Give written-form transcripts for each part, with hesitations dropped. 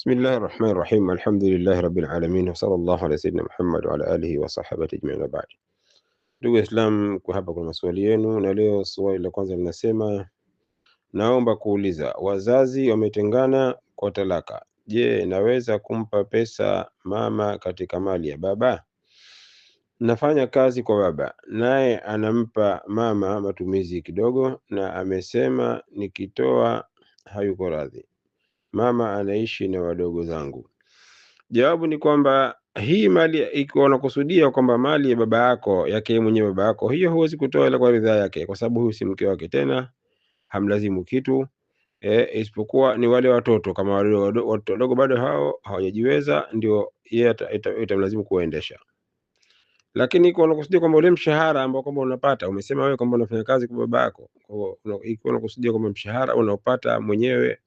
بسم الله الرحمن الرحيم. الحمد لله رب العالمين وصلى الله على سيدنا Muhammad wa ala alihi wa sahbihi ajma'in ba'd. Ndugu Islam, kwa hapa kuna maswali yenu, na leo swali la kwanza linasema, naomba kuuliza, wazazi wametengana kwa talaka. Je, naweza kumpa pesa mama katika mali ya baba? Nafanya kazi kwa baba, naye anampa mama matumizi kidogo, na amesema nikitoa hayuko radhi. Mama anaishi na wadogo zangu. Jawabu ni kwamba hii mali, ikiwa unakusudia kwamba mali ya baba yako yake mwenyewe baba yako, hiyo huwezi kutoa ila kwa ridhaa yake, kwa sababu huyu si mke wake tena, hamlazimu kitu isipokuwa ni wale watoto. Kama watoto wadogo bado hao hawajajiweza, ndio yeye itamlazimu kuendesha. Lakini ikiwa unakusudia kwamba ule mshahara ambao kwamba unapata, umesema wewe kwamba unafanya kazi kwa baba yako, ikiwa unakusudia kwamba mshahara unaopata mwenyewe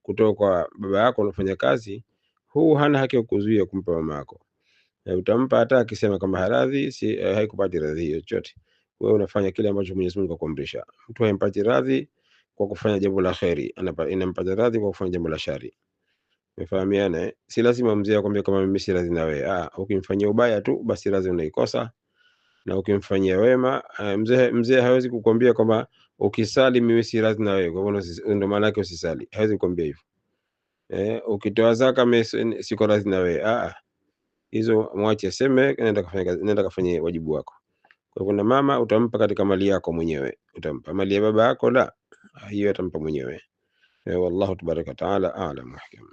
kutoka kwa baba yako unafanya kazi, huu hana haki ya kuzuia kumpa mama yako. Utampa hata akisema kama haradhi, haikupati radhi hiyo chochote. Wewe unafanya kile ambacho Mwenyezi Mungu akwamrisha. Mtu haimpati radhi kwa kufanya jambo la kheri, inampata radhi kwa kufanya jambo la shari. Umefahamiana? Si lazima mzee akwambie kama mimi si radhi na wewe. Ukimfanyia ubaya tu basi radhi unaikosa, na ukimfanyia wema mzee hawezi kukwambia kwamba ukisali mimi si radhi na wewe, kwa hivyo ndio maana yake usisali. Hawezi kukwambia hivyo. Ukitoa zaka mimi siko radhi na wewe. Hizo mwache aseme, nenda kafanye wajibu wako. Kwa hivyo na mama utampa katika mali yako mwenyewe, utampa mali ya baba yako la, hiyo atampa mwenyewe. Wallahu tabaraka taala a'lam wa ahkam.